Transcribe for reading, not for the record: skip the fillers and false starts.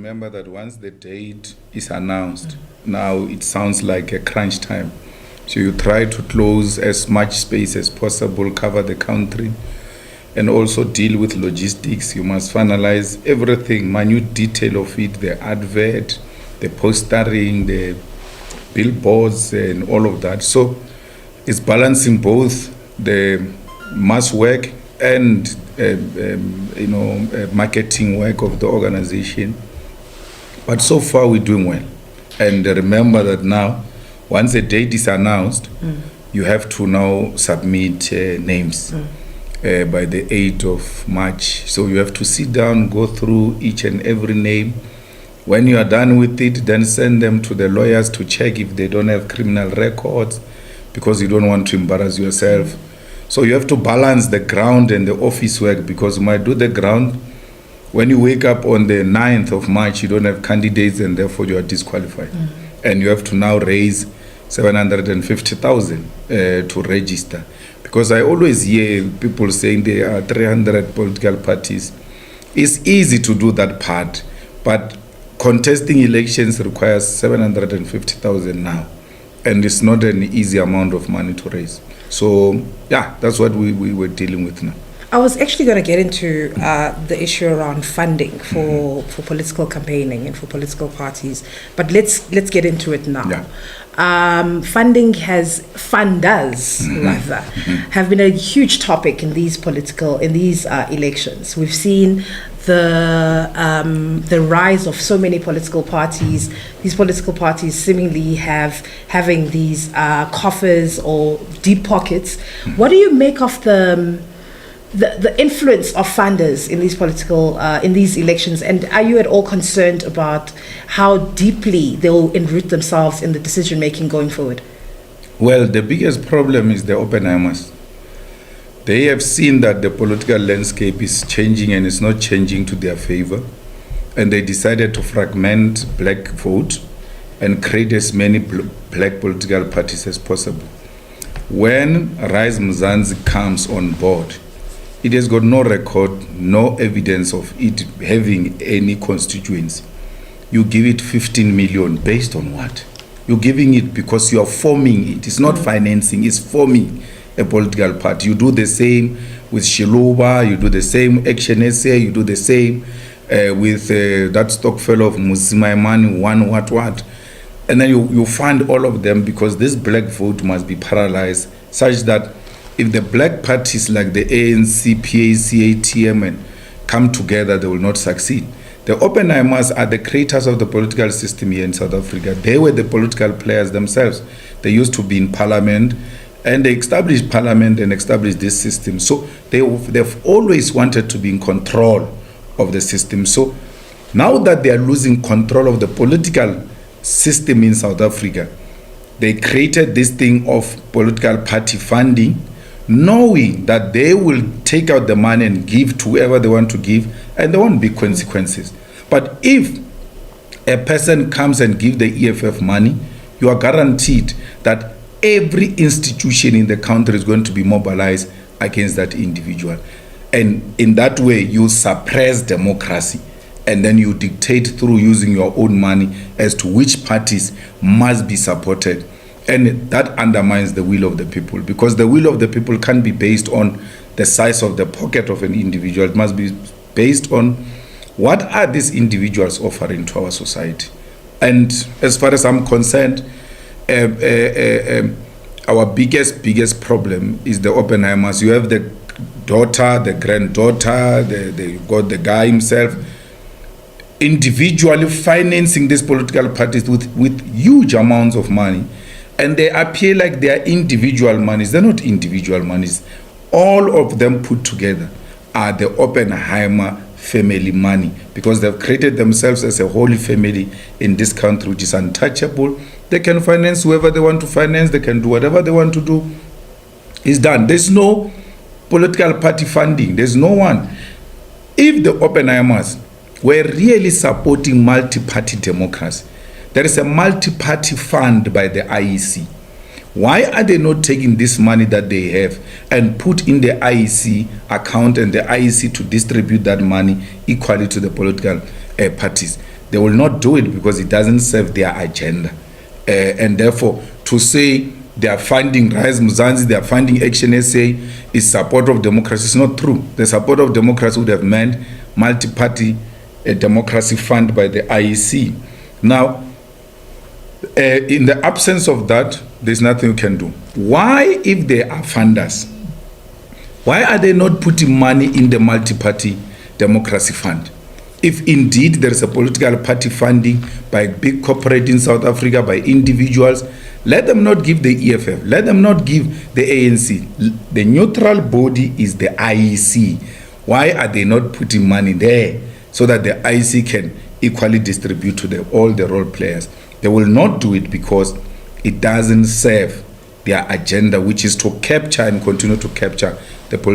Remember that once the date is announced, now it sounds like a crunch time. So you try to close as much space as possible, cover the country, and also deal with logistics. You must finalize everything, minute detail of it, the advert, the postering, the billboards, and all of that. So it's balancing both the mass work and marketing work of the organization. But so far we're doing well. And remember that now, once a date is announced, you have to now submit names by the 8th of March. So you have to sit down, go through each and every name. When you are done with it, then send them to the lawyers to check if they don't have criminal records, because you don't want to embarrass yourself. So you have to balance the ground and the office work, because you might do the ground. When you wake up on the 9th of March, you don't have candidates and therefore you are disqualified. And you have to now raise 750,000 to register. Because I always hear people saying there are 300 political parties. It's easy to do that part, but contesting elections requires 750,000 now. And it's not an easy amount of money to raise. So, yeah, that's what we were dealing with now. I was actually going to get into the issue around funding for political campaigning and for political parties, but let's get into it now. Yeah. Funders have been a huge topic in these elections. We've seen the rise of so many political parties. These political parties seemingly having these coffers or deep pockets. What do you make of the influence of funders in these elections, and are you at all concerned about how deeply they'll enroot themselves in the decision making going forward? Well, the biggest problem is the Oppenheimers. They have seen that the political landscape is changing and it's not changing to their favor, and they decided to fragment black vote and create as many black political parties as possible. When Rise Mzansi comes on board, it has got no record, no evidence of it having any constituency. You give it 15 million based on what? You're giving it because you are forming it. It's not financing, it's forming a political party. You do the same with Shiluba, you do the same Action SA, you do the same with that stock fellow of Musimaimani, what. And then you fund all of them, because this black vote must be paralyzed, such that if the black parties like the ANC, PAC, ATM and come together, they will not succeed. The Oppenheimers are the creators of the political system here in South Africa. They were the political players themselves. They used to be in parliament, and they established parliament and established this system. So they've always wanted to be in control of the system. So now that they are losing control of the political system in South Africa, they created this thing of political party funding, knowing that they will take out the money and give to whoever they want to give, and there won't be consequences. But if a person comes and gives the EFF money, you are guaranteed that every institution in the country is going to be mobilized against that individual. And in that way, you suppress democracy, and then you dictate through using your own money as to which parties must be supported. And that undermines the will of the people, because the will of the people can't be based on the size of the pocket of an individual. It must be based on what are these individuals offering to our society. And as far as I'm concerned, our biggest problem is the Oppenheimers. You have the daughter, the granddaughter, you got the guy himself, individually financing these political parties with huge amounts of money. And they appear like they are individual monies. They're not individual monies. All of them put together are the Oppenheimer family money, because they've created themselves as a holy family in this country, which is untouchable. They can finance whoever they want to finance. They can do whatever they want to do. It's done. There's no political party funding. There's no one. If the Oppenheimers were really supporting multi-party democracy, there is a multi-party fund by the IEC. Why are they not taking this money that they have and put in the IEC account, and the IEC to distribute that money equally to the political parties? They will not do it because it doesn't serve their agenda. And therefore, to say they are funding Rise Mzansi, they are funding Action SA is support of democracy. It's not true. The support of democracy would have meant multi-party democracy fund by the IEC. Now, in the absence of that, there's nothing you can do. Why, if they are funders, why are they not putting money in the multi-party democracy fund? If indeed there is a political party funding by big corporate in South Africa, by individuals, let them not give the EFF, let them not give the ANC. The neutral body is the IEC. Why are they not putting money there so that the IEC can equally distribute to all the role players? They will not do it because it doesn't serve their agenda, which is to capture and continue to capture the political